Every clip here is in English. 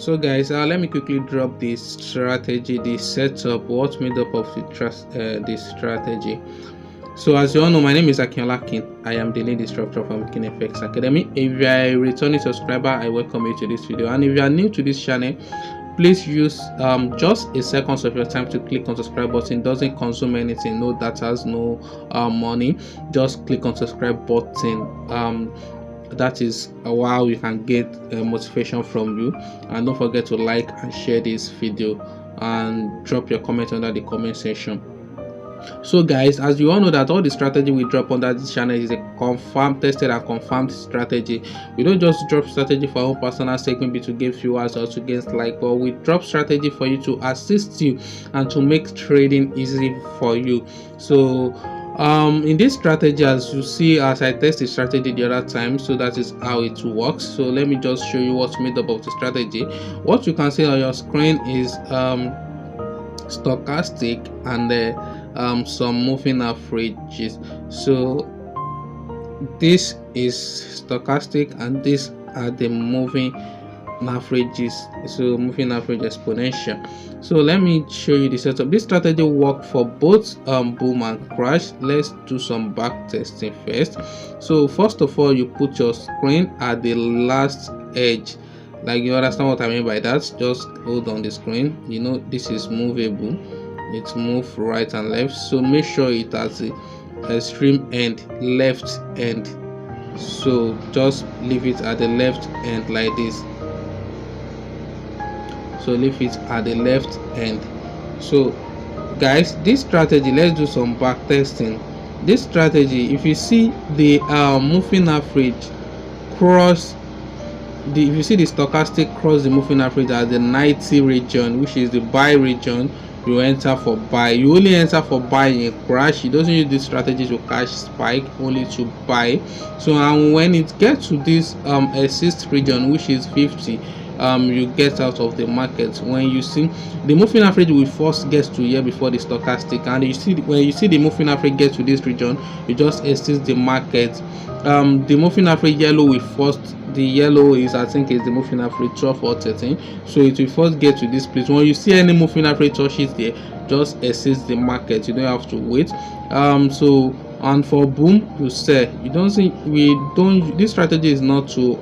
So guys, let me quickly drop this strategy, this setup, what made up of this strategy. So as you all know, my name is Akinola King. I am the lead instructor from KingFX Academy. If you are a returning subscriber, I welcome you to this video, and if you are new to this channel, please use just a second of your time to click on subscribe button. It doesn't consume anything, no data, no money. Just click on subscribe button. That is how you can get motivation from you. And don't forget to like and share this video and drop your comment under the comment section. So guys, as you all know that all the strategy we drop under this channel is a confirmed, tested and confirmed strategy. We don't just drop strategy for our own personal sake, maybe to get viewers or to get like, but we drop strategy for you to assist you and to make trading easy for you. So in this strategy, as you see, as I test the strategy the other time, so that is how it works. So let me just show you what's made up of the strategy. What you can see on your screen is stochastic and some moving averages. So this is stochastic and these are the moving averages, so moving average exponential. So let me show you the setup. This strategy work for both boom and crash. Let's do some back testing first. So first of all, you put your screen at the last edge. Like, you understand what I mean by that? Just hold on the screen. You know this is movable, it's move right and left, so make sure it has the extreme end, left end. So just leave it at the left end like this. So leave it at the left end. So guys, this strategy, let's do some back testing. This strategy, if you see the moving average cross the, if you see the stochastic cross the moving average at the 90 region, which is the buy region, you enter for buy. You only enter for buy in crash. It doesn't use this strategy to catch spike, only to buy. So and when it gets to this assist region, which is 50, you get out of the market. When you see the moving average will first get to here before the stochastic, and you see when you see the moving average get to this region, you just exit the market. The moving average yellow will first, the yellow is, I think, is the moving average 12 or 13, so it will first get to this place. When you see any moving average touches there, just exit the market. You don't have to wait. So and for boom, you sell. You don't see, we don't, this strategy is not to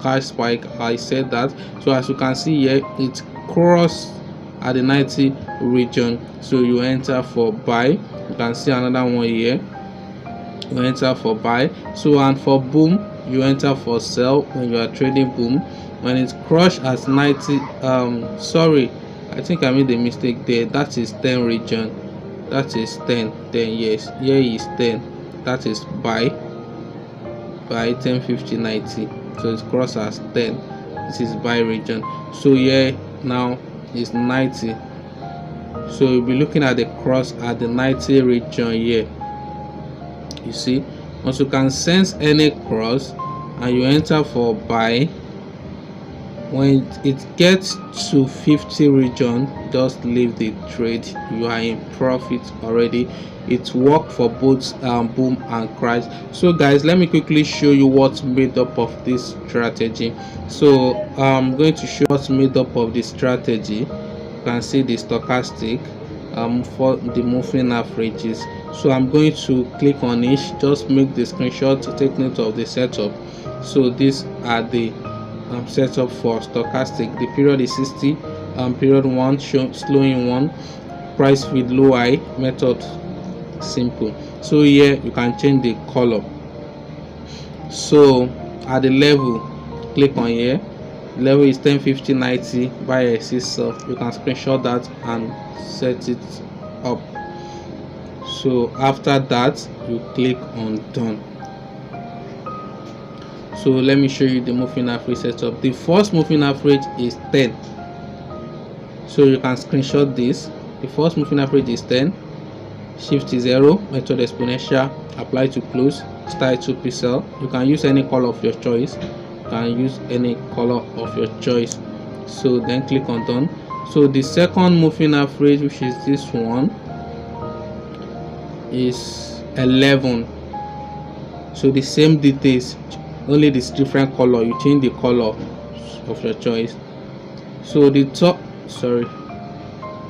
catch spike. I said that. So as you can see here, it crossed at the 90 region, so you enter for buy. You can see another one here, you enter for buy. So and for boom, you enter for sell when you are trading boom. When it's crushed at 90, sorry, I think I made a mistake there. That is 10 region. That is 10. Yes, here is 10. That is buy 10, 50, 90. So it's crossed as 10. This is buy region. So here now is 90. So you'll be looking at the cross at the 90 region here. You see, once you can sense any cross and you enter for buy, when it gets to 50 region, just leave the trade. You are in profit already. It worked for both boom and crash. So guys, let me quickly show you what's made up of this strategy. So I'm going to show what's made up of this strategy. You can see the stochastic for the moving averages. So I'm going to click on each, just make the screenshot to take note of the setup. So these are the setup for stochastic. The period is 60, period 1, slowing 1, price with low high, method simple. So here you can change the color. So at the level, click on here, level is 10, 50, 90, buy a sell. You can screenshot that and set it up. So after that, you click on done. So let me show you the moving average setup. The first moving average is 10. So you can screenshot this. The first moving average is 10. Shift is 0, method exponential, apply to close, style to pixel. You can use any color of your choice. You can use any color of your choice. So then click on done. So the second moving average, which is this one, is 11. So the same details, only this different color. You change the color of your choice. So the top, sorry,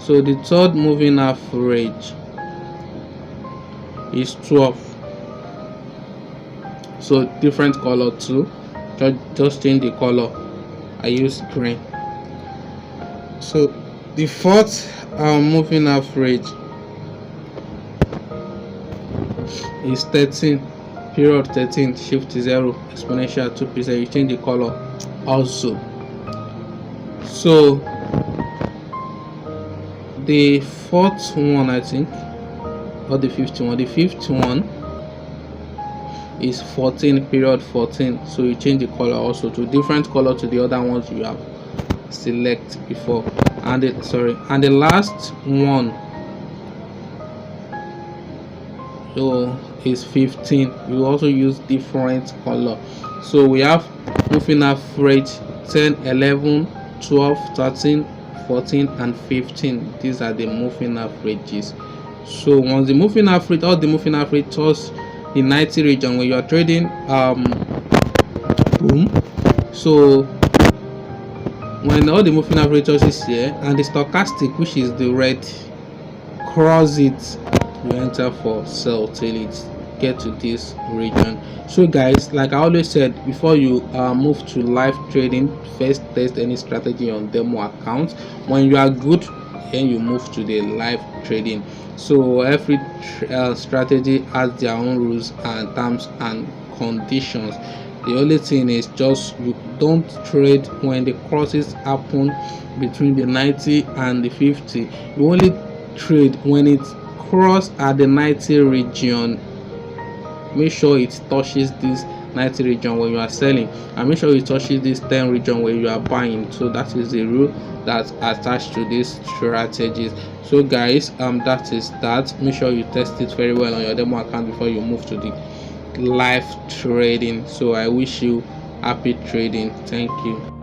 so the third moving average is 12. So different color too, just change the color. I use green. So the fourth moving average is 13, period 13, shift 0, exponential 2%. You change the color also. So the fourth one, I think, or the fifth one, is 14, period 14. So you change the color also to different color to the other ones you have select before. And the last one is 15. You also use different color. So we have moving average 10, 11, 12, 13, 14 and 15. These are the moving averages. So once the moving average, all the moving average touch the 90 region when you are trading, boom. So when all the moving average touches here and the stochastic, which is the red, cross it, you enter for sell till it get to this region. So guys, like I always said, before you move to live trading, first test any strategy on demo account. When you are good, then you move to the live trading. So every strategy has their own rules and terms and conditions. The only thing is just you don't trade when the crosses happen between the 90 and the 50. You only trade when it's cross at the 90 region. Make sure it touches this 90 region when you are selling, and make sure it touches this 10 region when you are buying. So that is the rule that's attached to these strategies. So guys, that is that. Make sure you test it very well on your demo account before you move to the live trading. So I wish you happy trading. Thank you.